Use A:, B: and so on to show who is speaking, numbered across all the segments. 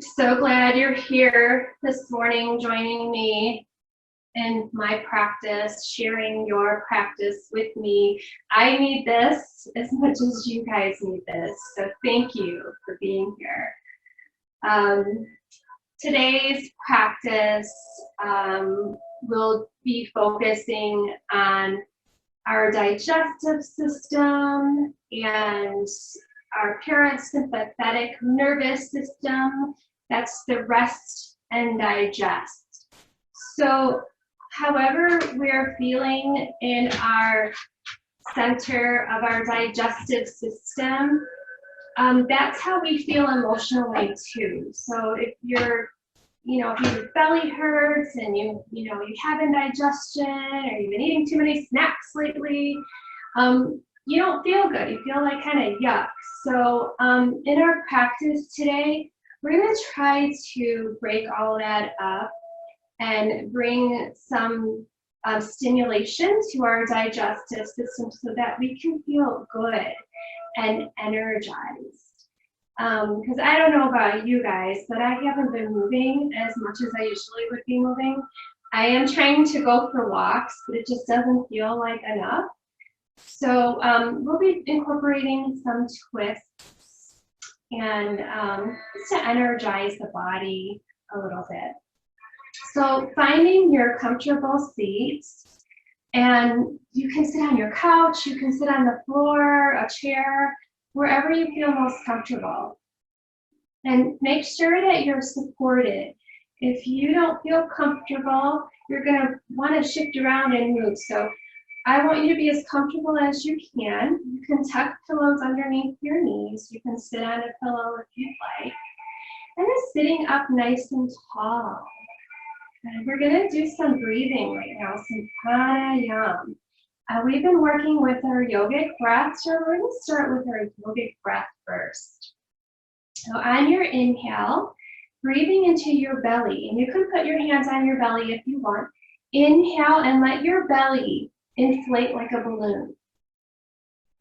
A: So glad you're here this morning joining me in my practice, sharing your practice with me. I need this as much as you guys need this, so thank you for being here. Today's practice will be focusing on our digestive system and our parasympathetic nervous system. That's the rest and digest. So however we're feeling in our center of our digestive system, that's how we feel emotionally too. So if you're, if your belly hurts and you have indigestion or you've been eating too many snacks lately, you don't feel good. You feel like kind of yuck. So in our practice today, we're going to try to break all that up and bring some stimulation to our digestive system so that we can feel good and energized. Because I don't know about you guys, but I haven't been moving as much as I usually would be moving. I am trying to go for walks, but it just doesn't feel like enough. So we'll be incorporating some twists and just to energize the body a little bit. So finding your comfortable seat, and you can sit on your couch, you can sit on the floor, a chair, wherever you feel most comfortable. And make sure that you're supported. If you don't feel comfortable, you're going to want to shift around and move. So I want you to be as comfortable as you can. You can tuck pillows underneath your knees. You can sit on a pillow if you'd like. And just sitting up nice and tall. And we're going to do some breathing right now, some pranayama. We've been working with our yogic breath, so we're going to start with our yogic breath first. So on your inhale, breathing into your belly, and you can put your hands on your belly if you want. Inhale and let your belly inflate like a balloon.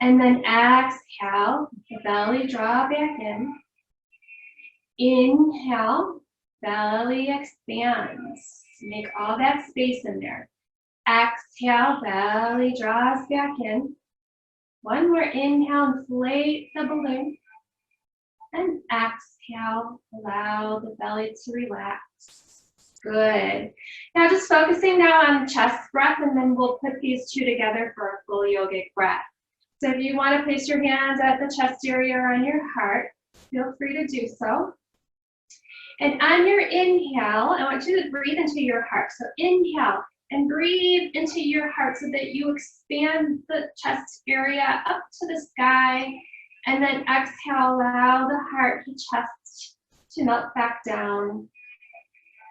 A: And then exhale, the belly draw back in. Inhale, belly expands. Make all that space in there. Exhale, belly draws back in. One more inhale, inflate the balloon. And exhale, allow the belly to relax. Good. Now just focusing now on chest breath, and then we'll put these two together for a full yogic breath. So if you want to place your hands at the chest area or on your heart, feel free to do so. And on your inhale, I want you to breathe into your heart. So inhale and breathe into your heart so that you expand the chest area up to the sky. And then exhale, allow the heart, the chest to melt back down.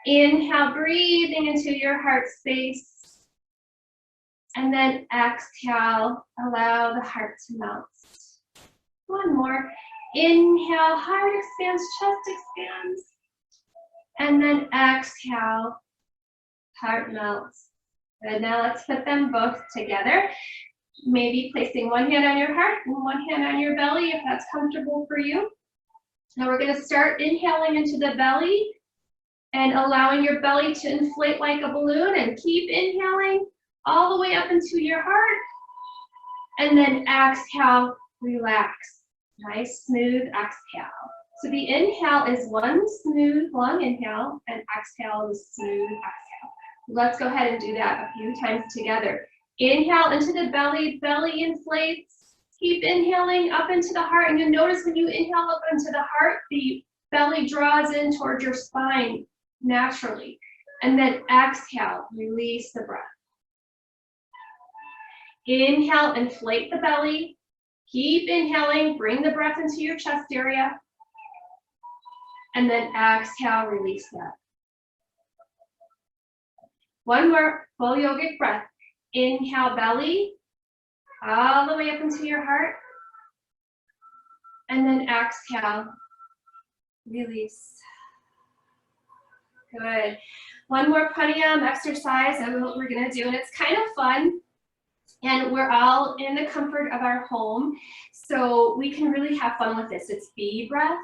A: Inhale, breathing into your heart space. And then exhale, allow the heart to melt. One more. Inhale, heart expands, chest expands. And then exhale, heart melts. Good, now let's put them both together. Maybe placing one hand on your heart and one hand on your belly if that's comfortable for you. Now we're going to start inhaling into the belly and allowing your belly to inflate like a balloon, and keep inhaling all the way up into your heart. And then exhale, relax. Nice, smooth exhale. So the inhale is one smooth, long inhale, and exhale is smooth exhale. Let's go ahead and do that a few times together. Inhale into the belly, belly inflates. Keep inhaling up into the heart, and you'll notice when you inhale up into the heart, the belly draws in towards your spine naturally. And then exhale, release the breath. Inhale, inflate the belly. Keep inhaling, bring the breath into your chest area. And then exhale, release that. One more full yogic breath. Inhale, belly, all the way up into your heart. And then exhale, release. Good. One more pranayama exercise that we're going to do, and it's kind of fun. And we're all in the comfort of our home, so we can really have fun with this. It's B breath,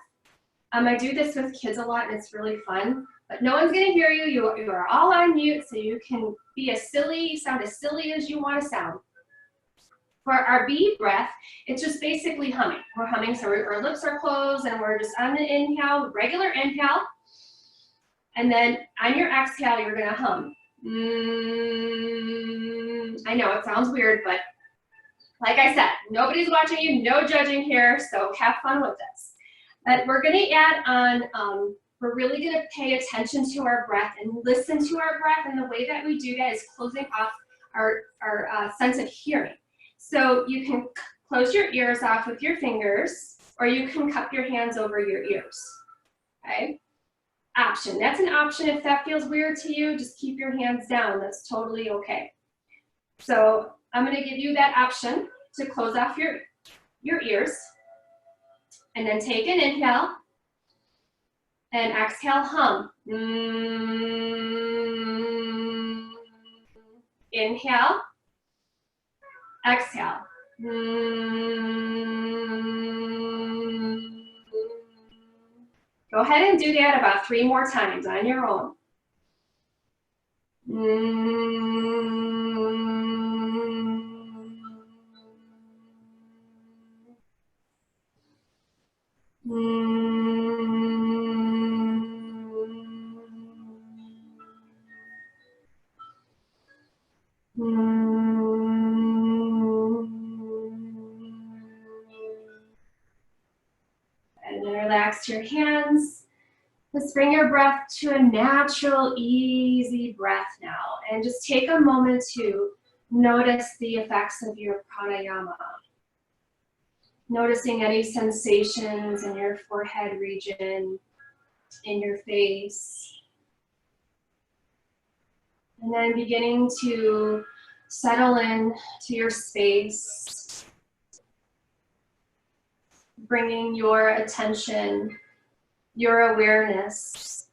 A: I do this with kids a lot, and it's really fun, but no one's gonna hear you. You are all on mute, so you can be sound as silly as you want to sound. For our B breath, it's just basically humming. We're humming, so our lips are closed, and we're just on the inhale, regular inhale, and then on your exhale, you're gonna hum. I know it sounds weird, but like I said, nobody's watching you, no judging here, so have fun with this. But we're gonna add on, we're really gonna pay attention to our breath and listen to our breath, and the way that we do that is closing off our sense of hearing. So you can close your ears off with your fingers, or you can cup your hands over your ears, okay? Option, that's an option. If that feels weird to you, just keep your hands down, that's totally okay. So I'm gonna give you that option to close off your ears, and then take an inhale, and exhale, hum. Inhale, exhale. Go ahead and do that about 3 more times on your own. And then relax your hands. Let's bring your breath to a natural, easy breath now. And just take a moment to notice the effects of your pranayama. Noticing any sensations in your forehead region, in your face. And then beginning to settle in to your space. Bringing your attention, your awareness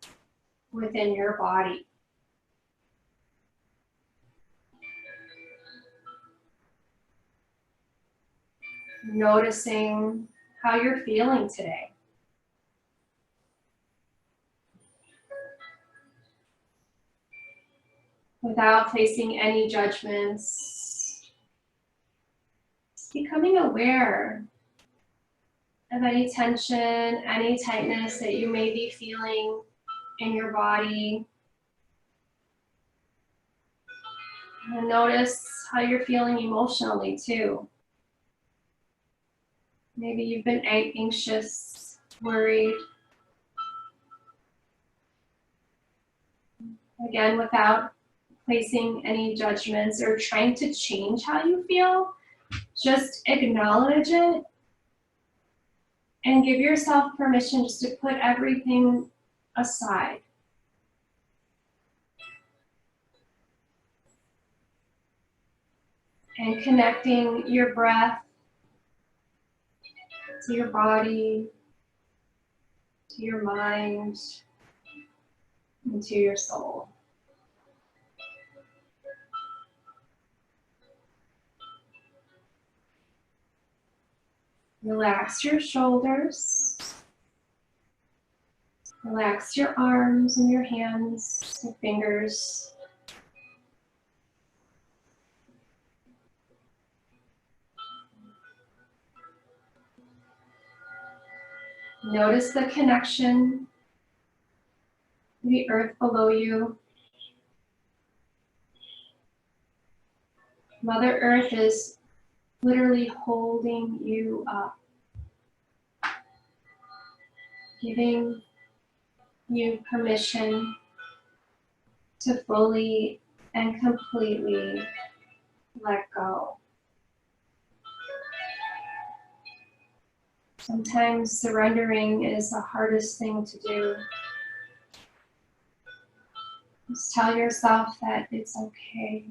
A: within your body. Noticing how you're feeling today. Without placing any judgments, just becoming aware of any tension, any tightness that you may be feeling in your body. And notice how you're feeling emotionally too. Maybe you've been anxious, worried. Again, without placing any judgments or trying to change how you feel, just acknowledge it and give yourself permission just to put everything aside. And connecting your breath to your body, to your mind, and to your soul. Relax your shoulders. Relax your arms and your hands, your fingers. Notice the connection to the earth below you. Mother Earth is literally holding you up, giving you permission to fully and completely let go. Sometimes surrendering is the hardest thing to do. Just tell yourself that it's okay.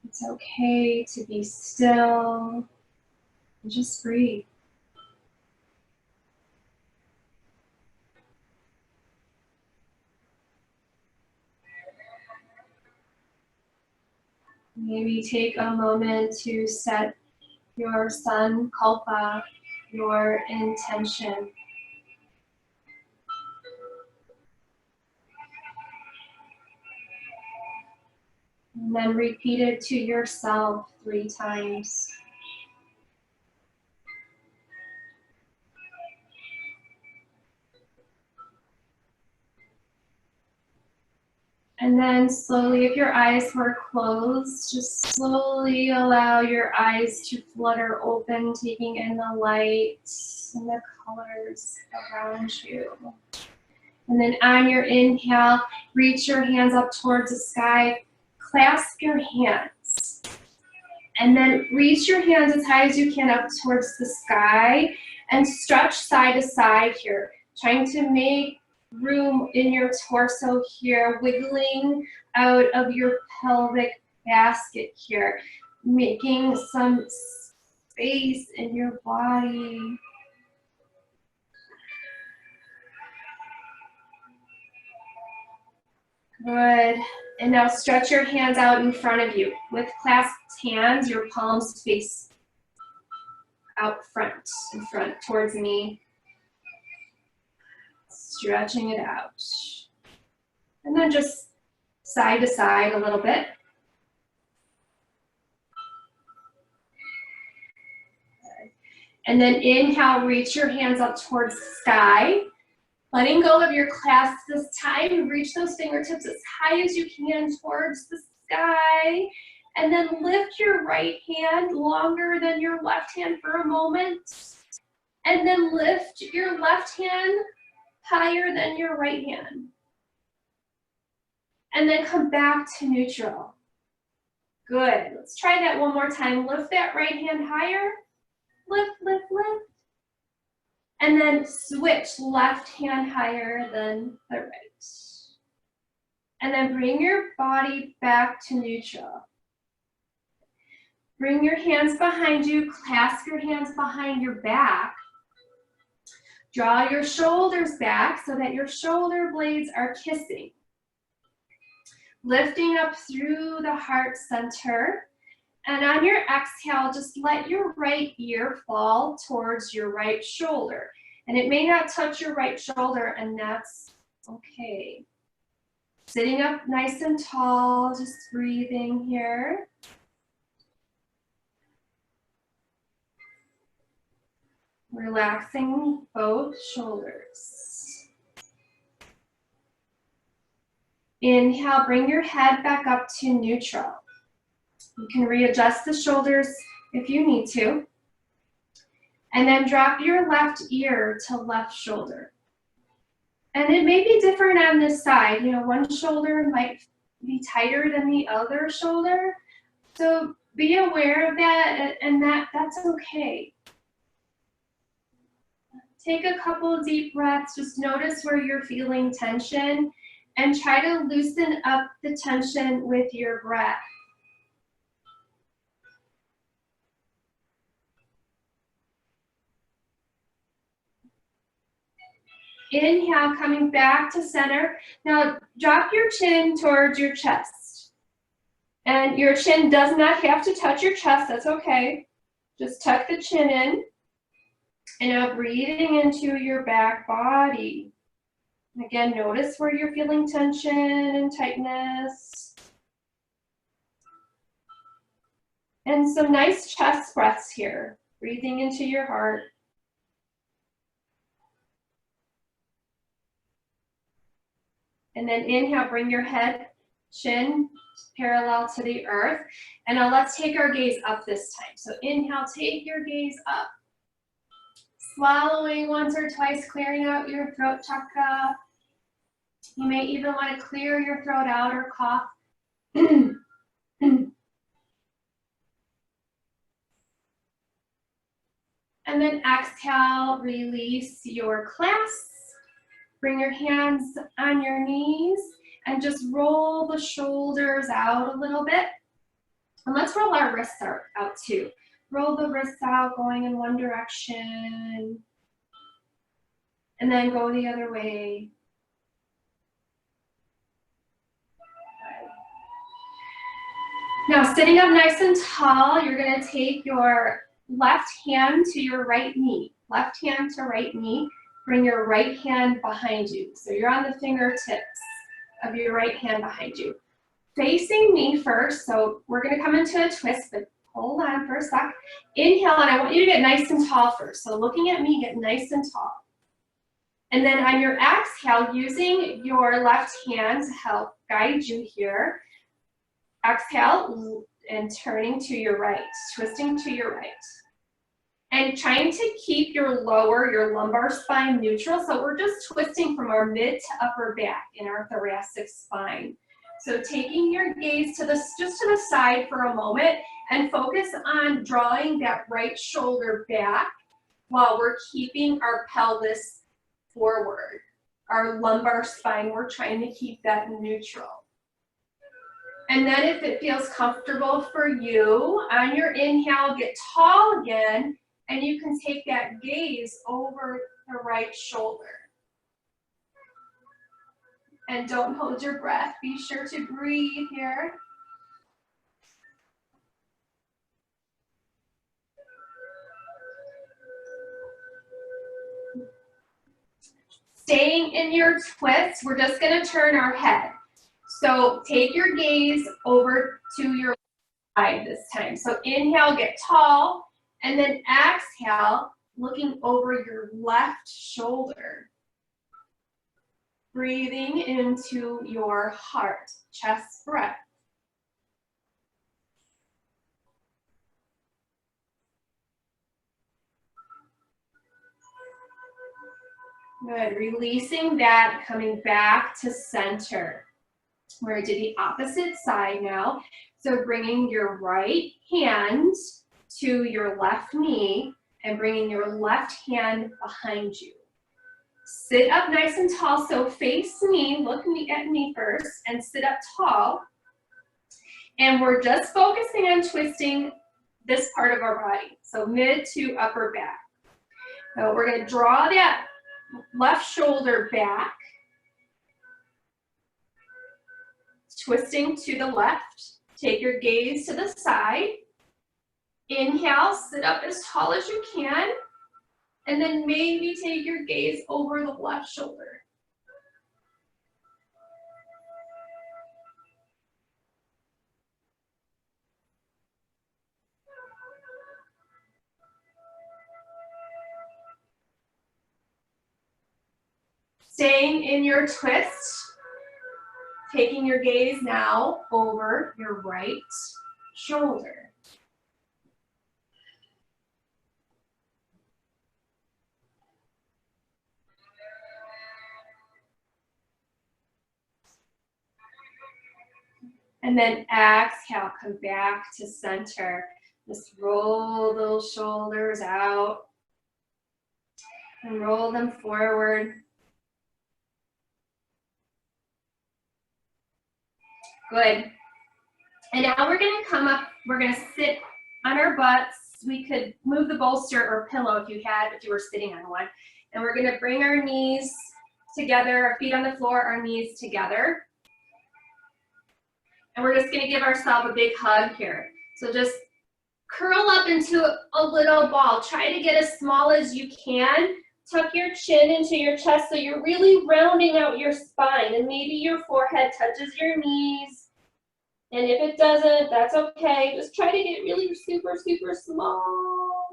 A: It's okay to be still and just breathe. Maybe take a moment to set your sankalpa, your intention And then repeat it to yourself 3 times. And then slowly, if your eyes were closed, just slowly allow your eyes to flutter open, taking in the light and the colors around you. And then on your inhale, reach your hands up towards the sky, clasp your hands. And then reach your hands as high as you can up towards the sky and stretch side to side here, trying to make room in your torso here, wiggling out of your pelvic basket here, making some space in your body. Good. And now stretch your hands out in front of you. With clasped hands, your palms face out front, in front towards me. Stretching it out. And then just side to side a little bit. And then inhale, reach your hands up towards the sky. Letting go of your clasp this time, reach those fingertips as high as you can towards the sky. And then lift your right hand longer than your left hand for a moment. And then lift your left hand higher than your right hand. And then come back to neutral. Good. Let's try that one more time. Lift that right hand higher. Lift, lift, lift. And then switch left hand higher than the right. And then bring your body back to neutral. Bring your hands behind you, clasp your hands behind your back. Draw your shoulders back so that your shoulder blades are kissing. Lifting up through the heart center. And on your exhale, just let your right ear fall towards your right shoulder. And it may not touch your right shoulder, and that's okay. Sitting up nice and tall, just breathing here. Relaxing both shoulders. Inhale, bring your head back up to neutral. You can readjust the shoulders if you need to. And then drop your left ear to left shoulder. And it may be different on this side. You know, one shoulder might be tighter than the other shoulder. So be aware of that, and that's okay. Take a couple deep breaths. Just notice where you're feeling tension and try to loosen up the tension with your breath. Inhale, coming back to center. Now drop your chin towards your chest. And your chin does not have to touch your chest, that's okay. Just tuck the chin in. And now breathing into your back body. Again, notice where you're feeling tension and tightness. And some nice chest breaths here. Breathing into your heart. And then inhale, bring your head, chin parallel to the earth. And now let's take our gaze up this time. So inhale, take your gaze up. Swallowing once or twice, clearing out your throat chakra. You may even want to clear your throat out or cough. And then exhale, release your clasp. Bring your hands on your knees and just roll the shoulders out a little bit. And let's roll our wrists out too. Roll the wrists out, going in one direction. And then go the other way. Now, sitting up nice and tall, you're going to take your left hand to your right knee. Left hand to right knee. Bring your right hand behind you. So you're on the fingertips of your right hand behind you. facing me first. So we're gonna come into a twist, but hold on for a sec. Inhale, and I want you to get nice and tall first. So looking at me, get nice and tall. And then on your exhale, using your left hand to help guide you here, exhale and turning to your right, twisting to your right. And trying to keep your lumbar spine neutral. So we're just twisting from our mid to upper back in our thoracic spine. So taking your gaze just to the side for a moment and focus on drawing that right shoulder back while we're keeping our pelvis forward. Our lumbar spine, we're trying to keep that neutral. And then if it feels comfortable for you, on your inhale, get tall again, and you can take that gaze over the right shoulder. And don't hold your breath. Be sure to breathe here. Staying in your twist, we're just gonna turn our head. So take your gaze over to your side this time. So inhale, get tall, and then exhale, looking over your left shoulder. Breathing into your heart, chest breath. Good, releasing that, coming back to center. We're going to do the opposite side now. So bringing your right hand to your left knee and bringing your left hand behind you. Sit up nice and tall, so face me, look at me first, and sit up tall. And we're just focusing on twisting this part of our body, so mid to upper back. So we're going to draw that left shoulder back, twisting to the left. Take your gaze to the side. Inhale, sit up as tall as you can. And then maybe take your gaze over the left shoulder. Staying in your twist, taking your gaze now over your right shoulder. And then exhale, come back to center. Just roll those shoulders out and roll them forward. Good. And now we're gonna come up, we're gonna sit on our butts. We could move the bolster or pillow if you were sitting on one. And we're gonna bring our knees together, our feet on the floor, our knees together. And we're just gonna give ourselves a big hug here. So just curl up into a little ball. Try to get as small as you can. Tuck your chin into your chest so you're really rounding out your spine, and maybe your forehead touches your knees. And if it doesn't, that's okay. Just try to get really super, super small.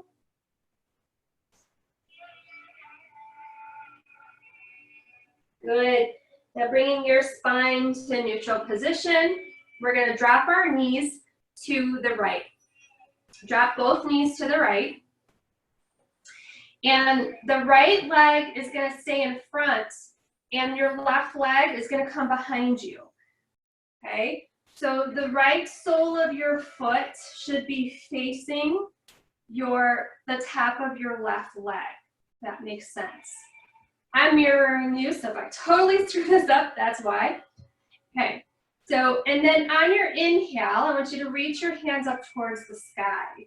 A: Good. Now bringing your spine to neutral position. We're going to drop our knees to the right. Drop both knees to the right. And the right leg is going to stay in front, and your left leg is going to come behind you. Okay? So the right sole of your foot should be facing the top of your left leg. That makes sense. I'm mirroring you, so if I totally screw this up, that's why. Okay. So, and then on your inhale, I want you to reach your hands up towards the sky.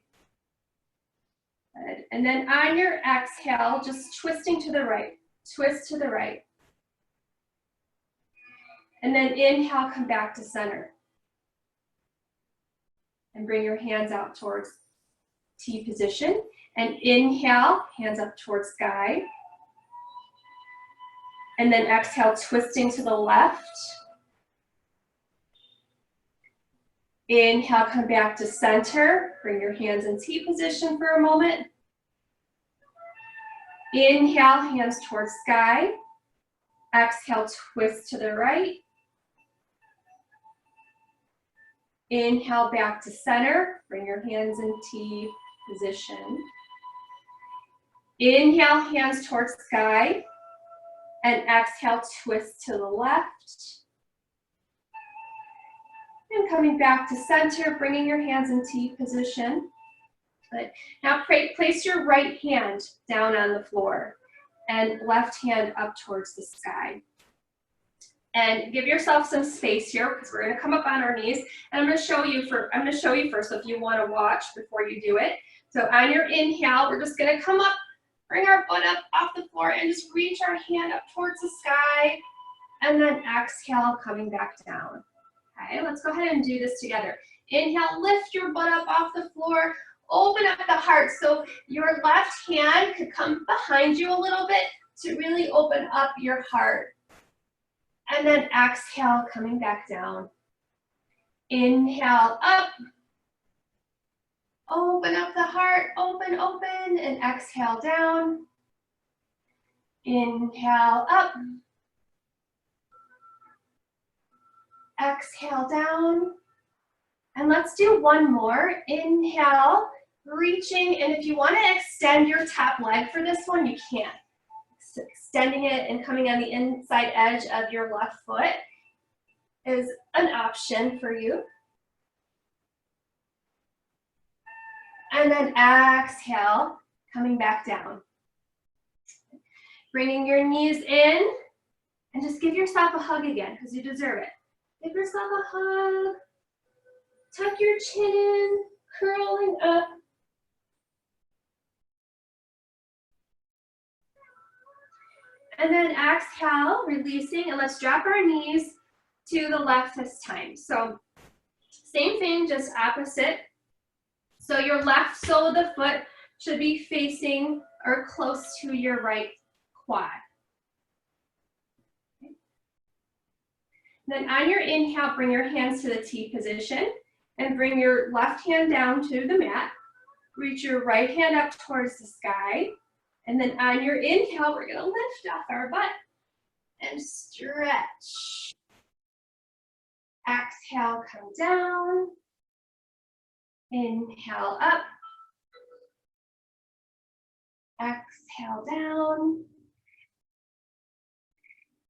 A: Good. And then on your exhale, just twisting to the right. Twist to the right. And then inhale, come back to center. And bring your hands out towards T position. And inhale, hands up towards sky. And then exhale, twisting to the left. Inhale, come back to center. Bring your hands in T position for a moment. Inhale, hands towards sky. Exhale, twist to the right. Inhale, back to center. Bring your hands in T position. Inhale, hands towards sky. And exhale, twist to the left. And coming back to center, bringing your hands in T position. Good. Now place your right hand down on the floor and left hand up towards the sky. And give yourself some space here because we're going to come up on our knees. And I'm going to show you first if you want to watch before you do it. So on your inhale, we're just going to come up, bring our butt up off the floor and just reach our hand up towards the sky. And then exhale, coming back down. Okay, let's go ahead and do this together. Inhale, lift your butt up off the floor. Open up the heart. So your left hand could come behind you a little bit to really open up your heart. And then exhale, coming back down. Inhale, up. Open up the heart, open, open, and exhale down. Inhale, up. Exhale down. And let's do one more. Inhale, reaching, and if you want to extend your top leg for this one, you can. Extending it and coming on the inside edge of your left foot is an option for you. And then exhale, coming back down. Bringing your knees in, and just give yourself a hug again, because you deserve it. Give yourself a hug. Tuck your chin in, curling up. And then exhale, releasing, and let's drop our knees to the left this time. So same thing, just opposite. So your left sole of the foot should be facing or close to your right quad. Okay. Then on your inhale, bring your hands to the T position and bring your left hand down to the mat. Reach your right hand up towards the sky. And then on your inhale, we're going to lift off our butt and stretch. Exhale, come down. Inhale, up. Exhale, down.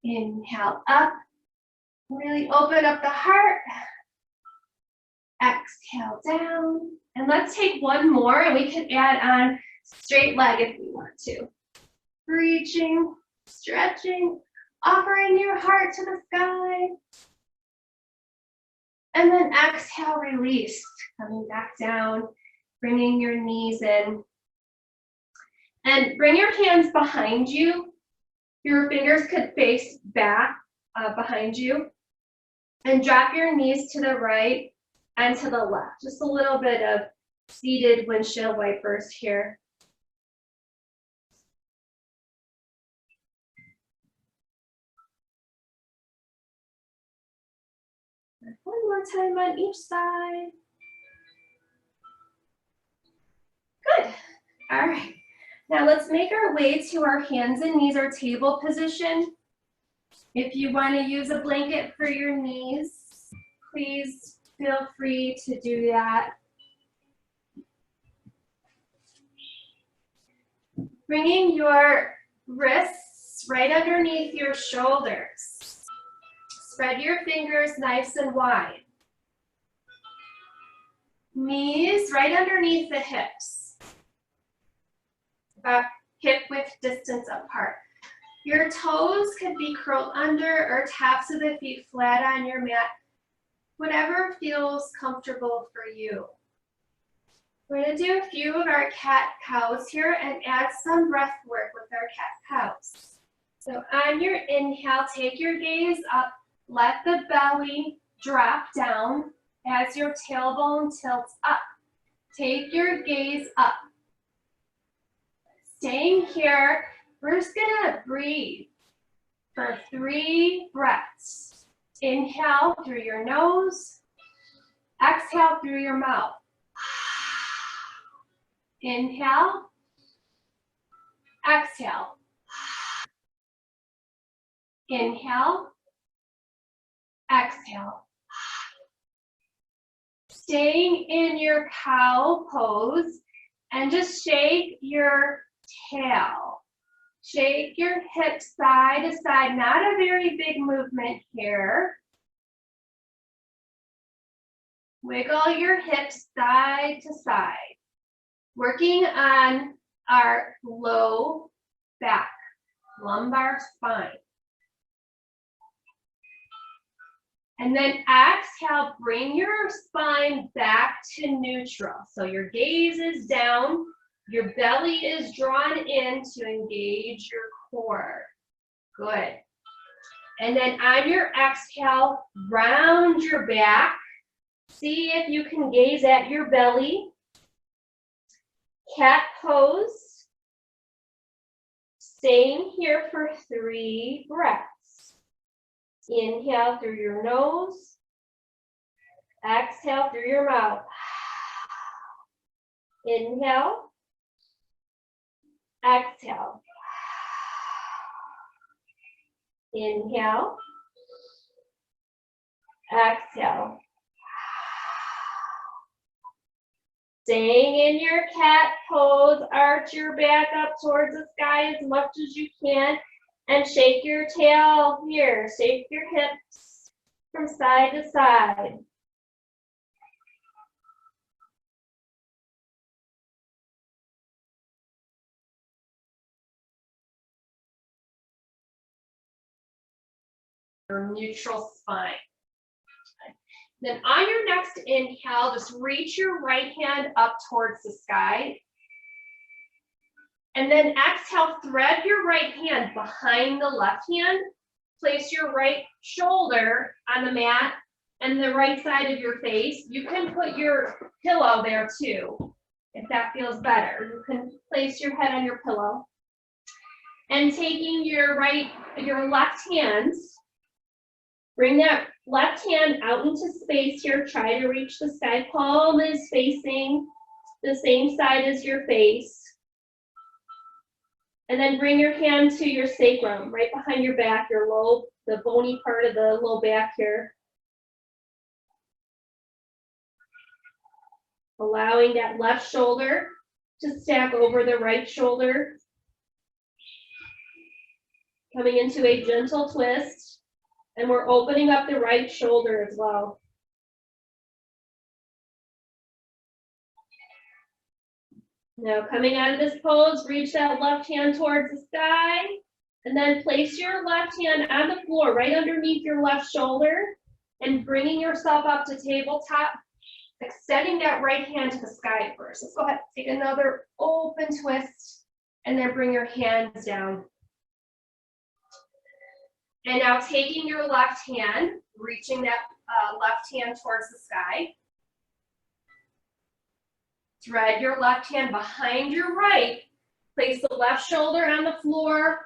A: Inhale, up. Really open up the heart. Exhale, down. And let's take one more, and we can add on straight leg if we want to. Reaching, stretching, offering your heart to the sky. And then exhale, release. Coming back down, bringing your knees in. And bring your hands behind you. Your fingers could face back behind you. And drop your knees to the right and to the left. Just a little bit of seated windshield wipers here. One more time on each side. Good. All right. Now let's make our way to our hands and knees or table position. If you want to use a blanket for your knees, please feel free to do that. Bringing your wrists right underneath your shoulders. Spread your fingers nice and wide. Knees right underneath the hips. About hip width distance apart. Your toes could be curled under or taps of the feet flat on your mat. Whatever feels comfortable for you. We're going to do a few of our cat-cows here and add some breath work with our cat-cows. So on your inhale, take your gaze up. Let the belly drop down as your tailbone tilts up. Take your gaze up. Staying here, we're just gonna breathe for 3 breaths. Inhale through your nose. Exhale through your mouth. Inhale. Exhale. Inhale. Exhale. Staying in your cow pose and just shake your tail. Shake your hips side to side, not a very big movement here. Wiggle your hips side to side. Working on our low back, lumbar spine. And then exhale, bring your spine back to neutral. So your gaze is down, your belly is drawn in to engage your core. Good. And then on your exhale, round your back. See if you can gaze at your belly. Cat pose. Staying here for 3 breaths. Inhale through your nose. Exhale through your mouth. Inhale. Exhale. Inhale. Exhale. Staying in your cat pose, arch your back up towards the sky as much as you can. And shake your tail here. Shake your hips from side to side. Your neutral spine. Then on your next inhale, just reach your right hand up towards the sky. And then exhale, thread your right hand behind the left hand. Place your right shoulder on the mat and the right side of your face. You can put your pillow there too, if that feels better. You can place your head on your pillow. And taking your left hand, bring that left hand out into space here. Try to reach the sky. Palm is facing the same side as your face. And then bring your hand to your sacrum, right behind your back, your low, the bony part of the low back here. Allowing that left shoulder to stack over the right shoulder. Coming into a gentle twist. And we're opening up the right shoulder as well. Now coming out of this pose, reach that left hand towards the sky, and then place your left hand on the floor right underneath your left shoulder, and bringing yourself up to tabletop, extending that right hand to the sky first. Let's go ahead, take another open twist, and then bring your hands down. And now taking your left hand, reaching that left hand towards the sky. Thread your left hand behind your right. Place the left shoulder on the floor,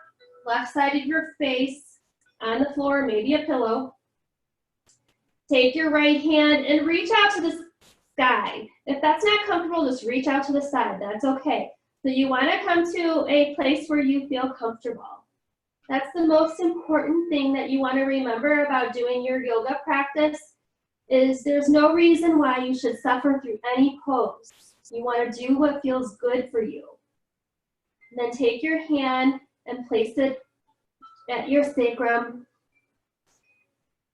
A: left side of your face on the floor, maybe a pillow. Take your right hand and reach out to the sky. If that's not comfortable, just reach out to the side. That's okay. So you want to come to a place where you feel comfortable. That's the most important thing that you want to remember about doing your yoga practice is there's no reason why you should suffer through any pose. You want to do what feels good for you. And then take your hand and place it at your sacrum.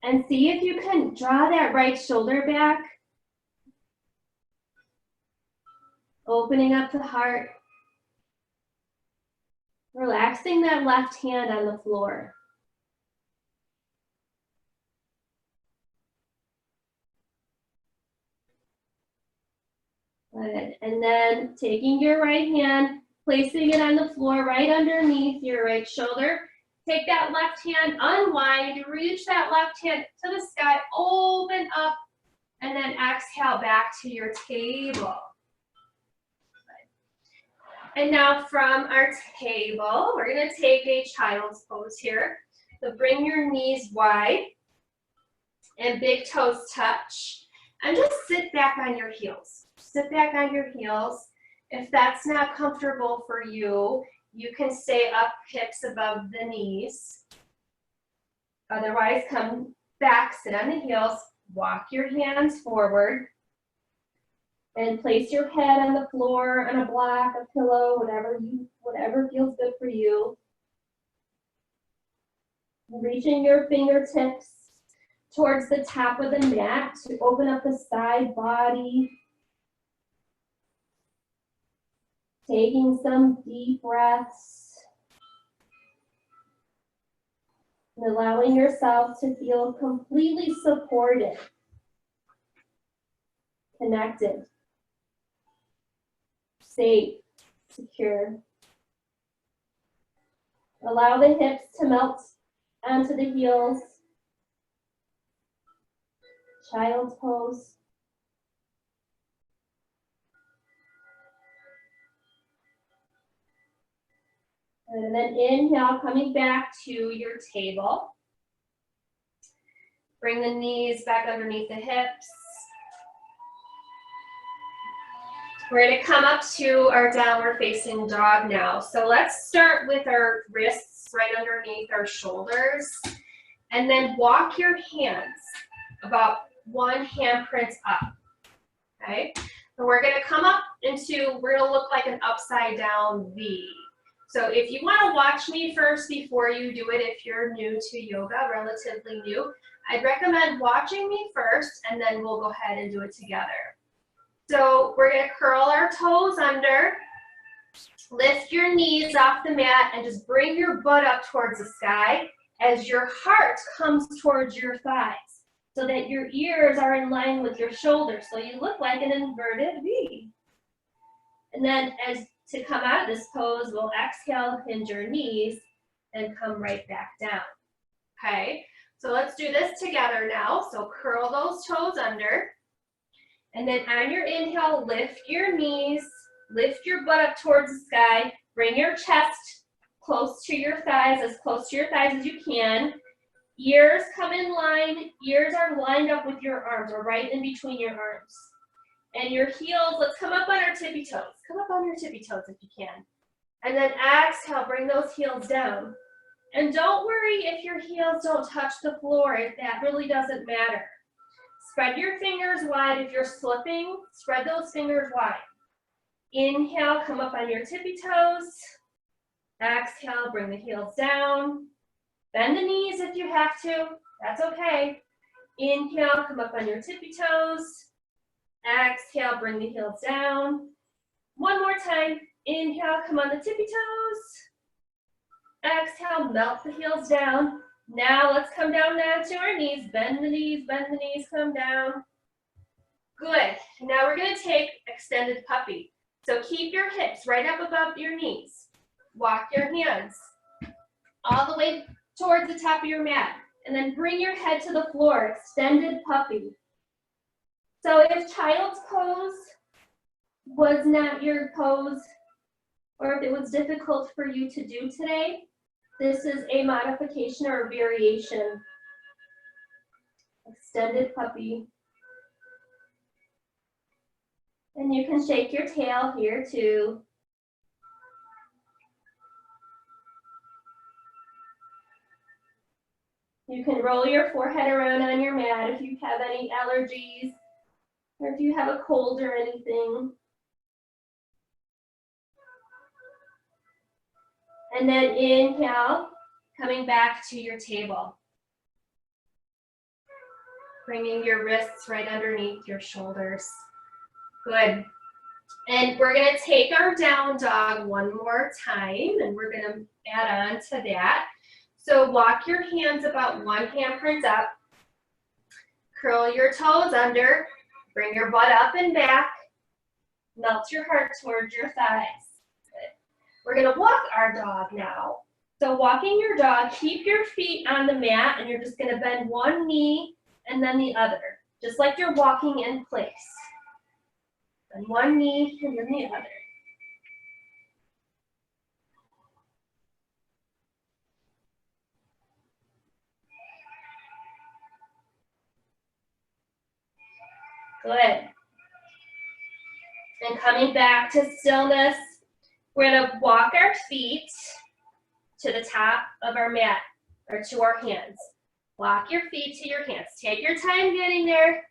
A: And see if you can draw that right shoulder back. Opening up the heart. Relaxing that left hand on the floor. Good. And then taking your right hand, placing it on the floor right underneath your right shoulder. Take that left hand, unwind, reach that left hand to the sky, open up, and then exhale back to your table. And now from our table, we're going to take a child's pose here. So bring your knees wide and big toes touch. and just sit back on your heels. Sit back on your heels. If that's not comfortable for you, you can stay up, hips above the knees. Otherwise, come back, sit on the heels, walk your hands forward, and place your head on the floor, on a block, a pillow, whatever feels good for you. Reaching your fingertips towards the top of the mat to open up the side body. Taking some deep breaths. And allowing yourself to feel completely supported, connected, safe, secure. Allow the hips to melt onto the heels. Child's pose. And then inhale, coming back to your table. Bring the knees back underneath the hips. We're going to come up to our downward facing dog now. So let's start with our wrists right underneath our shoulders. And then walk your hands about one handprint up. Okay? And we're going to come up into, we're going to look like an upside down V. So if you want to watch me first before you do it, if you're new to yoga, relatively new, I'd recommend watching me first, and then we'll go ahead and do it together. So we're going to curl our toes under, lift your knees off the mat, and just bring your butt up towards the sky as your heart comes towards your thighs, so that your ears are in line with your shoulders, so you look like an inverted V. And then to come out of this pose, we'll exhale, hinge your knees, and come right back down. Okay, so let's do this together now. So curl those toes under, and then on your inhale, lift your knees, lift your butt up towards the sky, bring your chest close to your thighs, as close to your thighs as you can. Ears come in line, ears are lined up with your arms, or right in between your arms. And your heels, let's come up on our tippy toes. Come up on your tippy toes if you can. And then exhale, bring those heels down. And don't worry if your heels don't touch the floor, that really doesn't matter. Spread your fingers wide. If you're slipping, spread those fingers wide. Inhale, come up on your tippy toes. Exhale, bring the heels down. Bend the knees if you have to, that's okay. Inhale, come up on your tippy toes. Exhale, bring the heels down. One more time. Inhale, come on the tippy toes. Exhale, melt the heels down. Now let's come down now to our knees. Bend the knees, come down. Good. Now we're going to take extended puppy. So keep your hips right up above your knees. Walk your hands all the way towards the top of your mat. And then bring your head to the floor, extended puppy. So if child's pose was not your pose, or if it was difficult for you to do today, this is a modification or a variation. Extended puppy. And you can shake your tail here too. You can roll your forehead around on your mat if you have any allergies, or if you have a cold or anything. And then inhale, coming back to your table. Bringing your wrists right underneath your shoulders. Good. And we're going to take our down dog one more time, and we're going to add on to that. So walk your hands about one handprint up. Curl your toes under. Bring your butt up and back. Melt your heart towards your thighs. Good. We're going to walk our dog now. So walking your dog, keep your feet on the mat, and you're just going to bend one knee and then the other, just like you're walking in place. And one knee and then the other.
B: Good. And coming back to stillness, we're gonna walk our feet to the top of our mat or to our hands. Walk your feet to your hands. Take your time getting there.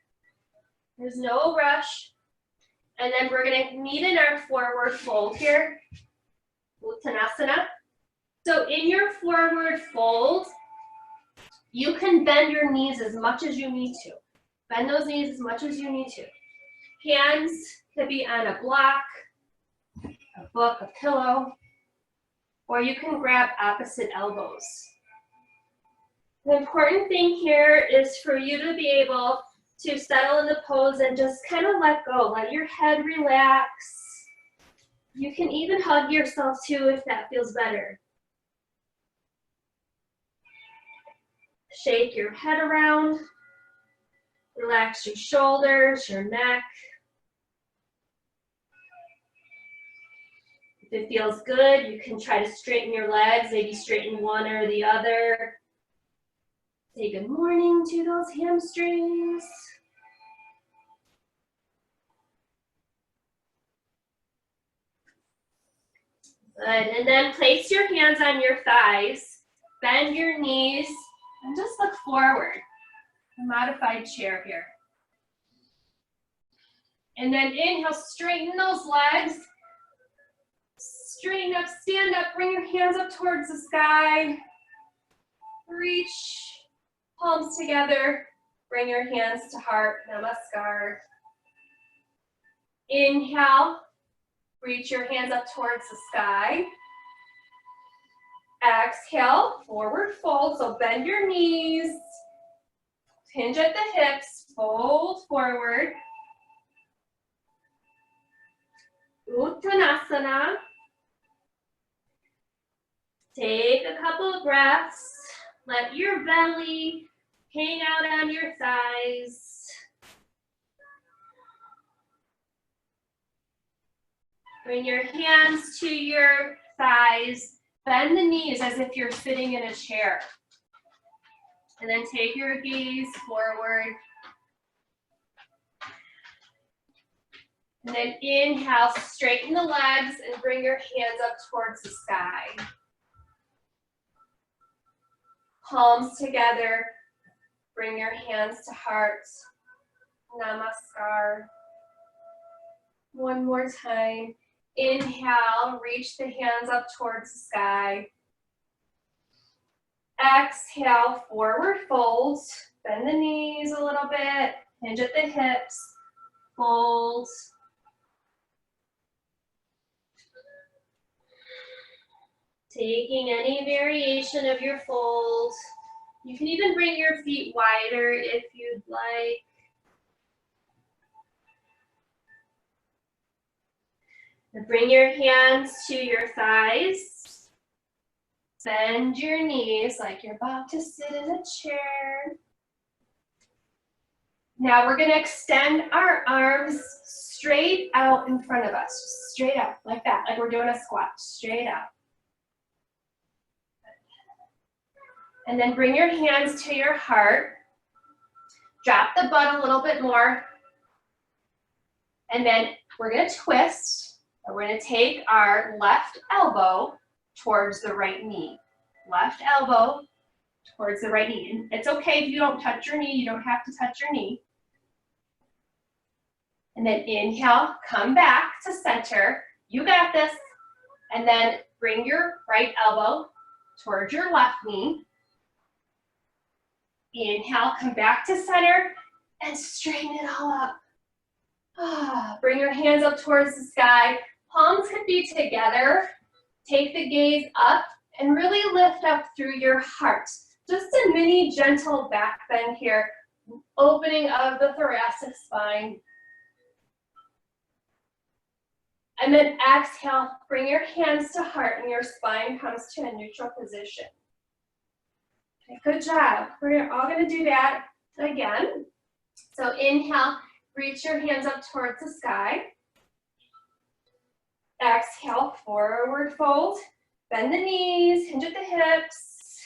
B: There's no rush. And then we're gonna meet in our forward fold here, Uttanasana. So in your forward fold, you can bend your knees as much as you need to. Bend those knees as much as you need to. Hands could be on a block, a book, a pillow, or you can grab opposite elbows. The important thing here is for you to be able to settle in the pose and just kind of let go. Let your head relax. You can even hug yourself too if that feels better. Shake your head around. Relax your shoulders, your neck. If it feels good, you can try to straighten your legs, maybe straighten one or the other. Say good morning to those hamstrings. Good, and then place your hands on your thighs, bend your knees, and just look forward. A modified chair here. And then inhale, straighten those legs. Straighten up, stand up, bring your hands up towards the sky. Reach, palms together, bring your hands to heart, namaskar. Inhale, reach your hands up towards the sky. Exhale, forward fold, so bend your knees. Hinge at the hips, fold forward. Uttanasana. Take a couple of breaths. Let your belly hang out on your thighs. Bring your hands to your thighs. Bend the knees as if you're sitting in a chair. And then take your gaze forward. And then inhale, straighten the legs and bring your hands up towards the sky. Palms together, bring your hands to heart. Namaskar. One more time. Inhale, reach the hands up towards the sky. Exhale, forward fold. Bend the knees a little bit. Hinge at the hips. Fold. Taking any variation of your fold. You can even bring your feet wider if you'd like. And bring your hands to your thighs. Bend your knees like you're about to sit in a chair. Now we're going to extend our arms straight out in front of us. Just straight out, like that, like we're doing a squat, straight out. And then bring your hands to your heart. Drop the butt a little bit more. And then we're going to twist. And we're going to take our left elbow towards the right knee. Left elbow towards the right knee. And it's okay if you don't touch your knee. You don't have to touch your knee. And then inhale, come back to center. You got this. And then bring your right elbow towards your left knee. Inhale, come back to center and straighten it all up. Bring your hands up towards the sky. Palms could be together. Take the gaze up and really lift up through your heart. Just a mini gentle back bend here. Opening of the thoracic spine. And then exhale, bring your hands to heart and your spine comes to a neutral position. Okay, good job. We're all going to do that again. So inhale, reach your hands up towards the sky. Exhale, forward fold. Bend the knees, hinge at the hips.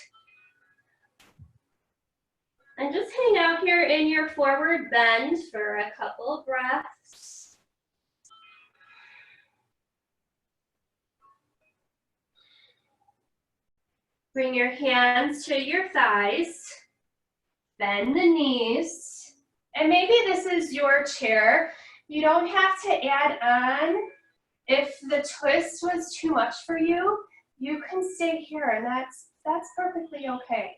B: And just hang out here in your forward bend for a couple of breaths. Bring your hands to your thighs. Bend the knees. And maybe this is your chair. You don't have to add on. If the twist was too much for you, you can stay here, and that's perfectly okay.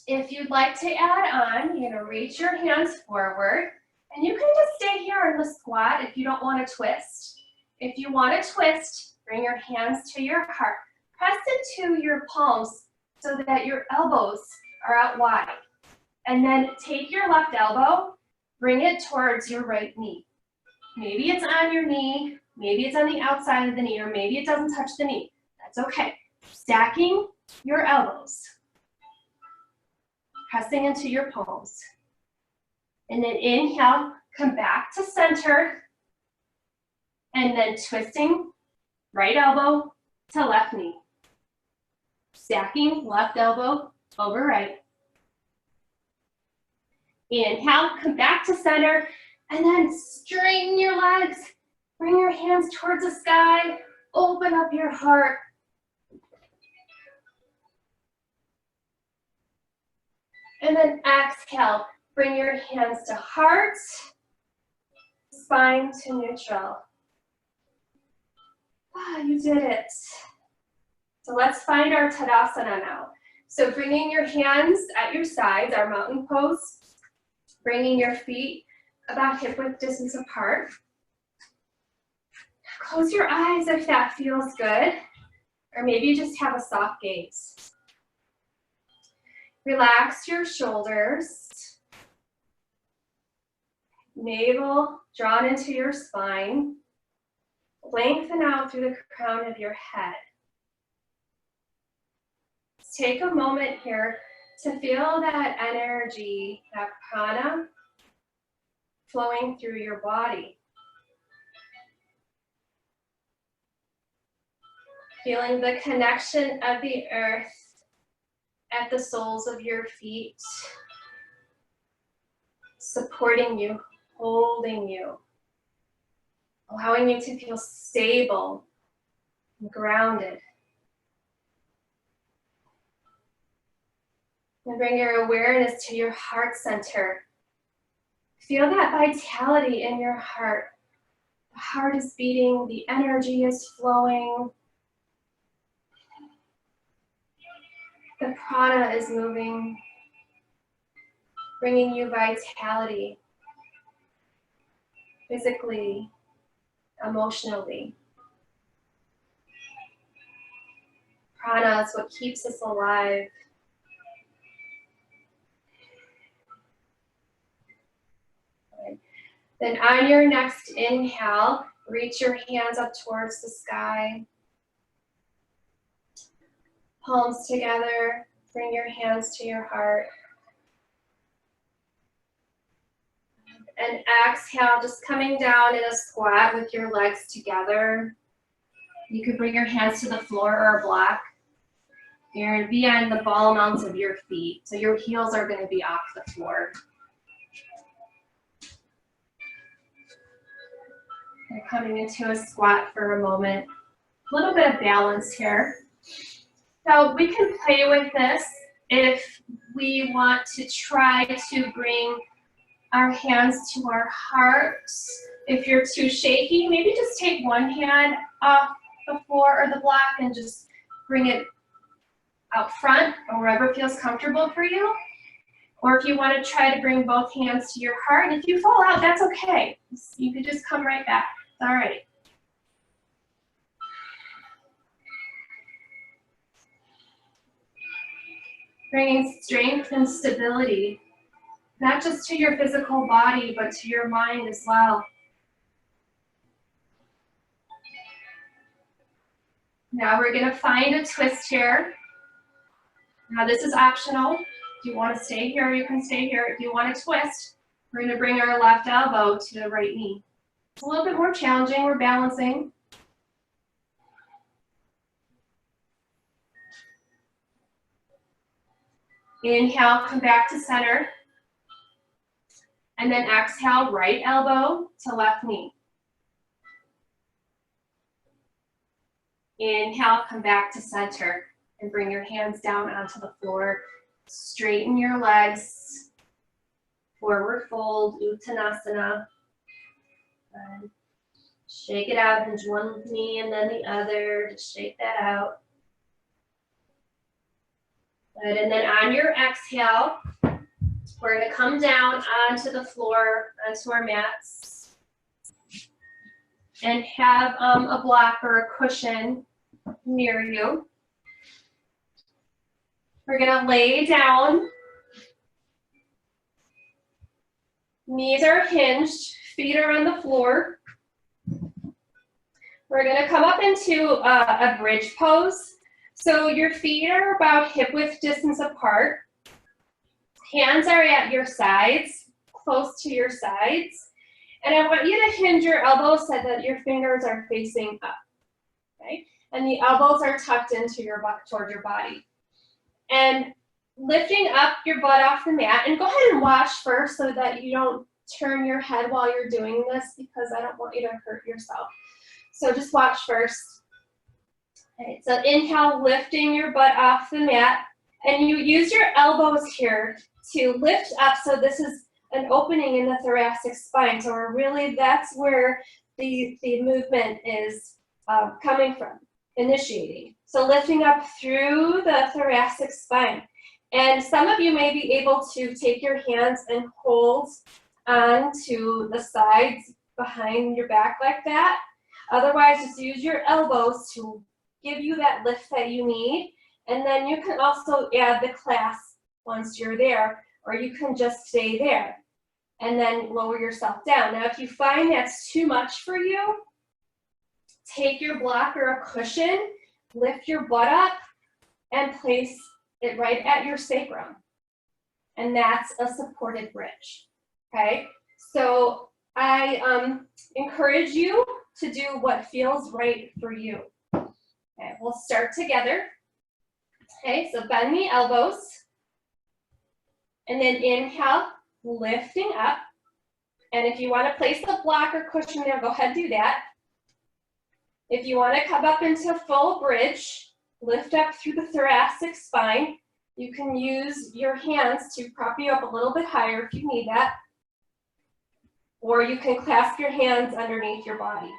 B: If you'd like to add on, you're gonna reach your hands forward, and you can just stay here in the squat if you don't want to twist. If you want to twist, bring your hands to your heart. Press into your palms so that your elbows are out wide. And then take your left elbow, bring it towards your right knee. Maybe it's on your knee, maybe it's on the outside of the knee, or maybe it doesn't touch the knee. That's okay. Stacking your elbows. Pressing into your palms. And then inhale, come back to center. And then twisting right elbow to left knee. Stacking left elbow over right. Inhale, come back to center. And then straighten your legs. Bring your hands towards the sky. Open up your heart. And then exhale, bring your hands to heart, spine to neutral. Ah, you did it. So let's find our Tadasana now. So bringing your hands at your sides, our mountain pose, bringing your feet about hip-width distance apart. Close your eyes if that feels good, or maybe you just have a soft gaze. Relax your shoulders. Navel drawn into your spine. Lengthen out through the crown of your head. Take a moment here to feel that energy, that prana, flowing through your body. Feeling the connection of the earth at the soles of your feet, supporting you, holding you, allowing you to feel stable and grounded. And bring your awareness to your heart center. Feel that vitality in your heart. The heart is beating, the energy is flowing. The prana is moving, bringing you vitality, physically, emotionally. Prana is what keeps us alive. Then on your next inhale, reach your hands up towards the sky. Palms together, bring your hands to your heart. And exhale, just coming down in a squat with your legs together. You could bring your hands to the floor or a block. You're going to be on the ball mounts of your feet, so your heels are going to be off the floor. And coming into a squat for a moment. A little bit of balance here. So we can play with this if we want to try to bring our hands to our hearts. If you're too shaky, maybe just take one hand off the floor or the block and just bring it out front or wherever feels comfortable for you. Or if you want to try to bring both hands to your heart, and if you fall out, that's okay. You can just come right back. It's all right. Bringing strength and stability, not just to your physical body, but to your mind as well. Now we're going to find a twist here. Now this is optional. If you want to stay here, you can stay here. If you want to twist, we're going to bring our left elbow to the right knee. It's a little bit more challenging. We're balancing.
A: Inhale, come back to center. And then exhale, right elbow to left knee. Inhale, come back to center and bring your hands down onto the floor. Straighten your legs. Forward fold, Uttanasana. And shake it out, hinge one knee and then the other. Just shake that out. Good, and then on your exhale, we're gonna come down onto the floor, onto our mats, and have a block or a cushion near you. We're gonna lay down. Knees are hinged, feet are on the floor. We're gonna come up into a bridge pose. So your feet are about hip width distance apart. Hands are at your sides, close to your sides. And I want you to hinge your elbows so that your fingers are facing up, okay? And the elbows are tucked into your butt, toward your body. And lifting up your butt off the mat, and go ahead and watch first so that you don't turn your head while you're doing this, because I don't want you to hurt yourself. So just watch first. Okay, so inhale, lifting your butt off the mat, and you use your elbows here to lift up. So this is an opening in the thoracic spine. So that's where the movement is coming from, initiating. So lifting up through the thoracic spine. And some of you may be able to take your hands and hold onto the sides behind your back like that. Otherwise, just use your elbows to give you that lift that you need. And then you can also add the clasp once you're there, or you can just stay there and then lower yourself down. Now, if you find that's too much for you, take your block or a cushion, lift your butt up, and place it right at your sacrum. And that's a supported bridge, okay? So I encourage you to do what feels right for you. Okay, we'll start together. Okay, so bend the elbows. And then inhale, lifting up. And if you want to place the block or cushion there, go ahead and do that. If you want to come up into full bridge, lift up through the thoracic spine. You can use your hands to prop you up a little bit higher if you need that. Or you can clasp your hands underneath your body.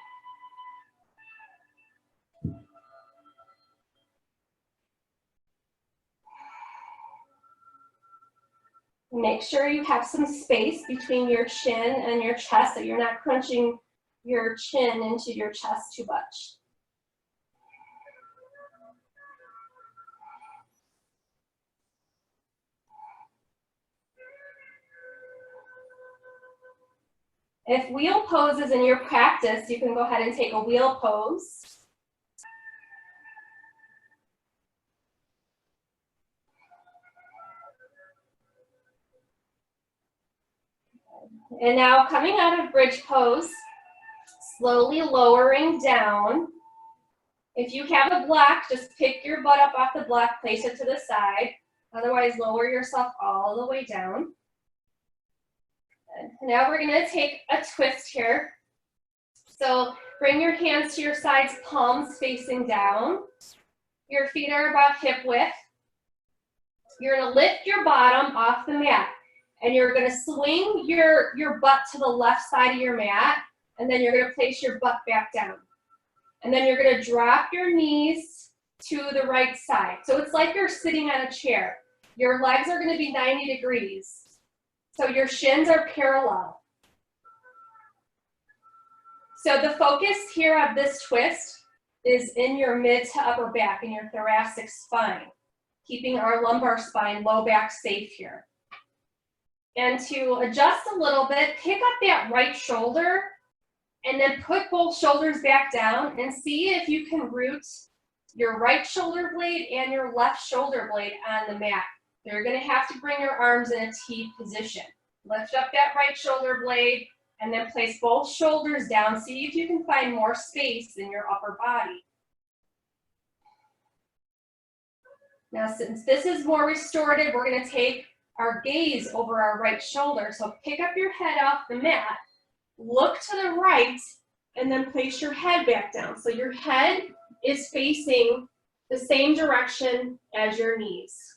A: Make sure you have some space between your chin and your chest so you're not crunching your chin into your chest too much. If wheel pose is in your practice, you can go ahead and take a wheel pose. And now coming out of bridge pose, slowly lowering down. If you have a block, just pick your butt up off the block, place it to the side. Otherwise, lower yourself all the way down. And now we're gonna take a twist here. So bring your hands to your sides, palms facing down. Your feet are about hip width. You're gonna lift your bottom off the mat. And you're gonna swing your butt to the left side of your mat, and then you're gonna place your butt back down. And then you're gonna drop your knees to the right side. So it's like you're sitting on a chair. Your legs are gonna be 90 degrees. So your shins are parallel. So the focus here of this twist is in your mid to upper back, in your thoracic spine, keeping our lumbar spine, low back safe here. And to adjust a little bit, pick up that right shoulder and then put both shoulders back down and see if you can root your right shoulder blade and your left shoulder blade on the mat. You're gonna have to bring your arms in a T position. Lift up that right shoulder blade and then place both shoulders down. See if you can find more space in your upper body.
B: Now, since this is more restorative, we're going to take our gaze over our right shoulder. So pick up your head off the mat, look to the right, and then place your head back down. So your head is facing the same direction as your knees.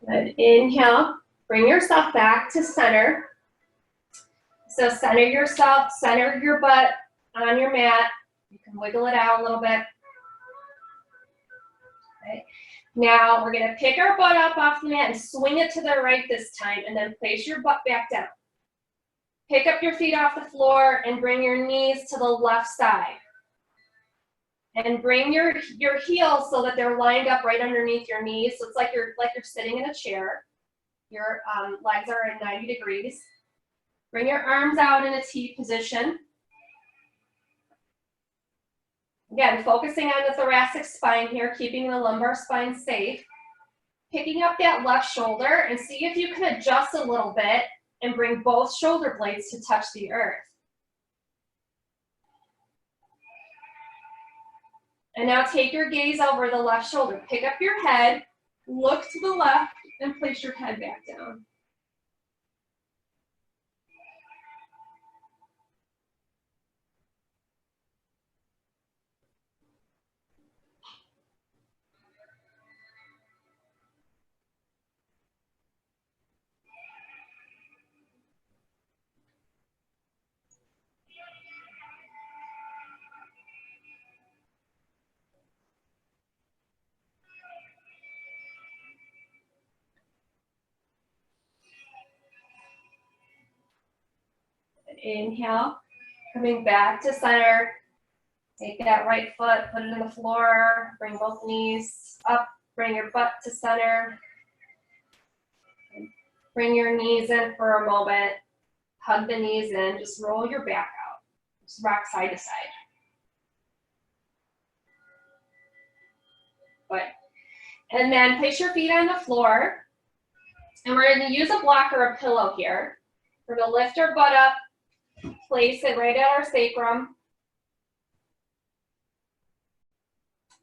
B: Good. Inhale, bring yourself back to center. So center yourself, center your butt on your mat. You can wiggle it out a little bit. Okay. Now we're gonna pick our butt up off the mat and swing it to the right this time, and then place your butt back down. Pick up your feet off the floor and bring your knees to the left side. And bring your heels so that they're lined up right underneath your knees. So it's like you're sitting in a chair. Your legs are at 90 degrees. Bring your arms out in a T position. Again, focusing on the thoracic spine here, keeping the lumbar spine safe. Picking up that left shoulder and see if you can adjust a little bit and bring both shoulder blades to touch the earth. And now take your gaze over the left shoulder. Pick up your head, look to the left, and place your head back down. Inhale, coming back to center. Take that right foot, put it in the floor, bring both knees up, bring your butt to center. Bring your knees in for a moment. Hug the knees in, just roll your back out. Just rock side to side. Good. And then place your feet on the floor. And we're going to use a block or a pillow here. We're going to lift our butt up, place it right at our sacrum.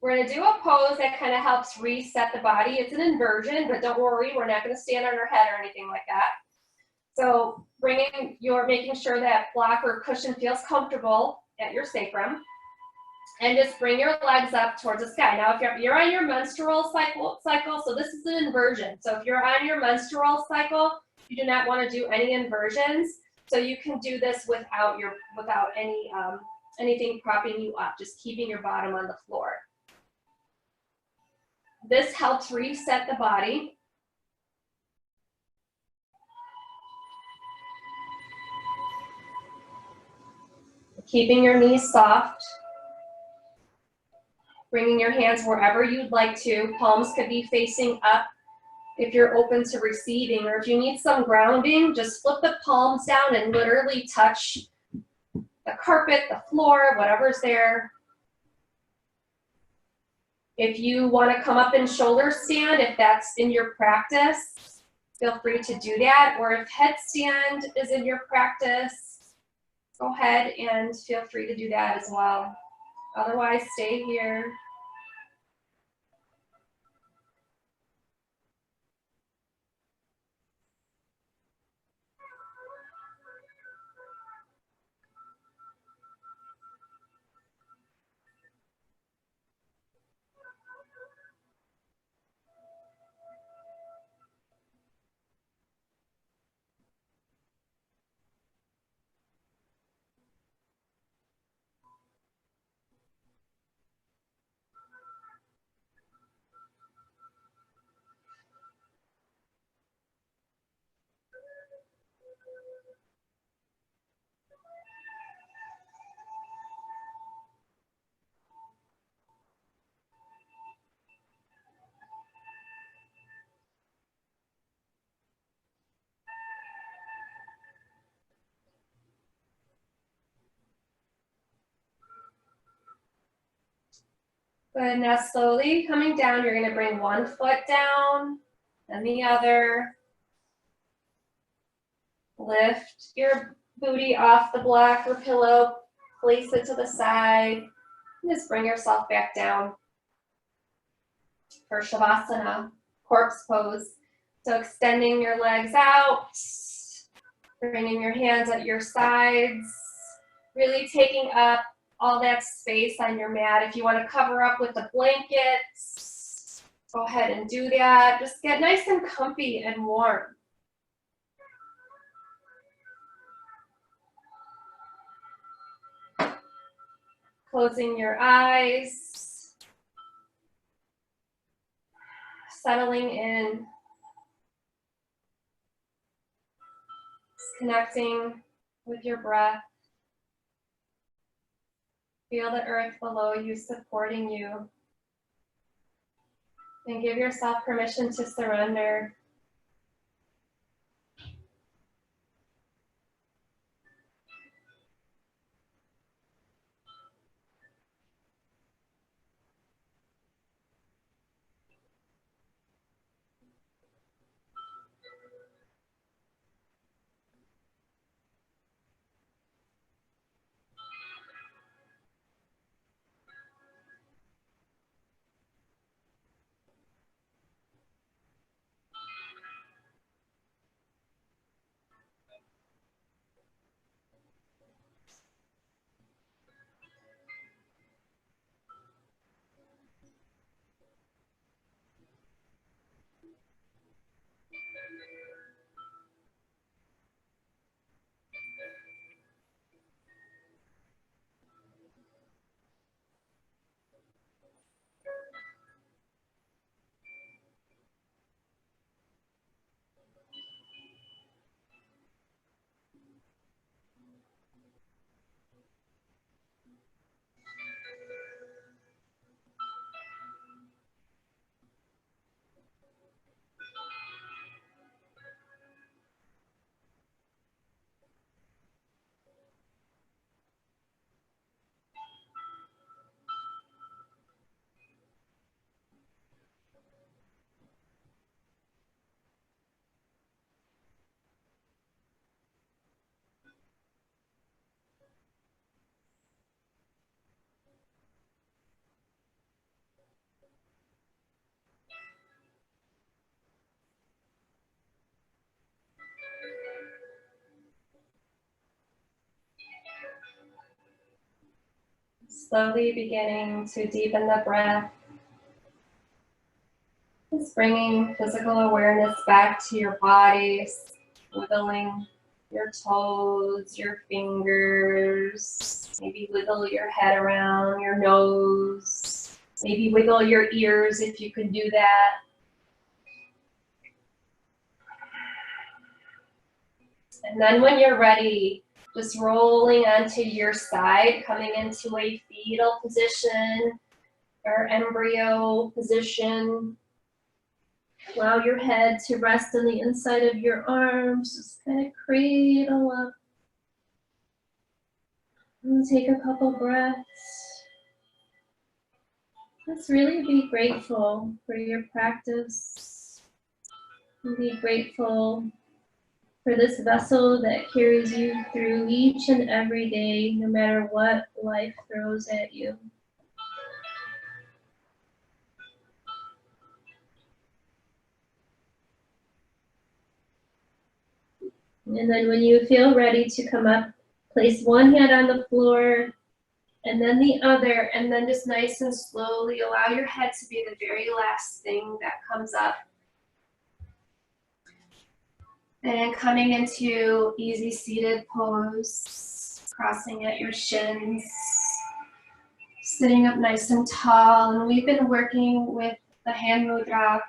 B: We're going to do a pose that kind of helps reset the body. It's an inversion, but don't worry, we're not going to stand on our head or anything like that. So making sure that block or cushion feels comfortable at your sacrum. And just bring your legs up towards the sky. Now, if you're on your menstrual cycle, so this is an inversion. So if you're on your menstrual cycle, you do not want to do any inversions. So you can do this without anything propping you up, just keeping your bottom on the floor. This helps reset the body. Keeping your knees soft. Bringing your hands wherever you'd like to. Palms could be facing up if you're open to receiving, or if you need some grounding, just flip the palms down and literally touch the carpet, the floor, whatever's there. If you want to come up in shoulder stand, if that's in your practice, feel free to do that. Or if headstand is in your practice, go ahead and feel free to do that as well. Otherwise, stay here. Good, now slowly coming down, you're gonna bring one foot down, then the other. Lift your booty off the block or pillow, place it to the side, and just bring yourself back down for Shavasana, corpse pose. So extending your legs out, bringing your hands at your sides, really taking up all that space on your mat. If you want to cover up with a blanket, go ahead and do that. Just get nice and comfy and warm. Closing your eyes, settling in, connecting with your breath. Feel the earth below you supporting you. And give yourself permission to surrender. Slowly beginning to deepen the breath. Just bringing physical awareness back to your body, wiggling your toes, your fingers, maybe wiggle your head around your nose, maybe wiggle your ears if you can do that. And then when you're ready, just rolling onto your side, coming into a fetal position or embryo position. Allow your head to rest on the inside of your arms. Just kind of cradle up. And take a couple breaths. Let's really be grateful for your practice. And be grateful for this vessel that carries you through each and every day, no matter what life throws at you. And then when you feel ready to come up, place one hand on the floor and then the other, and then just nice and slowly allow your head to be the very last thing that comes up. And coming into easy seated pose, crossing at your shins, sitting up nice and tall. And we've been working with the hand mudra,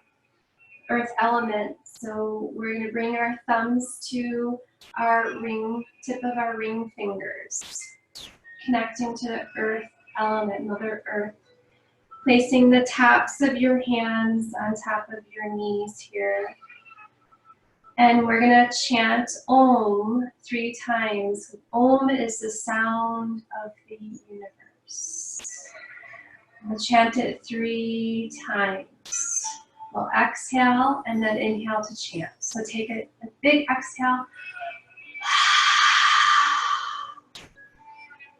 B: earth element. So we're going to bring our thumbs to our ring, tip of our ring fingers, connecting to the earth element, Mother Earth. Placing the taps of your hands on top of your knees here. And we're going to chant Om 3 times. Om is the sound of the universe.
A: We'll chant it 3 times. We'll exhale and then inhale to chant. So take a big exhale.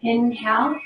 A: Inhale.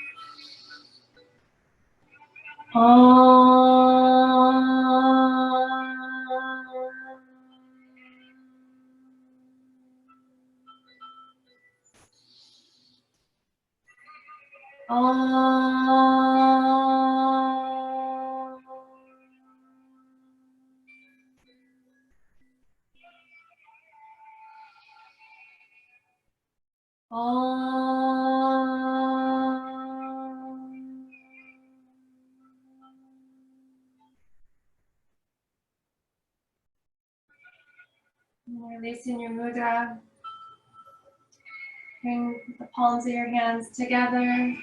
A: Releasing your mudra. Bring the palms of your hands together.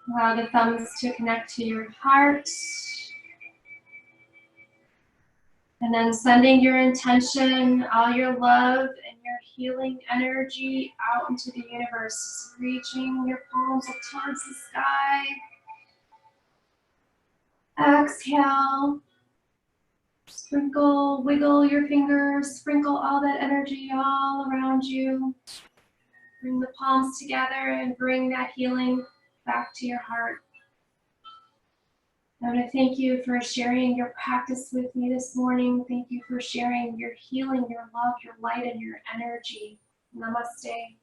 A: Allow the thumbs to connect to your heart. And then sending your intention, all your love and your healing energy out into the universe, reaching your palms up towards the sky. Exhale. Sprinkle, wiggle your fingers, sprinkle all that energy all around you. Bring the palms together and bring that healing back to your heart. I want to thank you for sharing your practice with me this morning. Thank you for sharing your healing, your love, your light, and your energy. Namaste.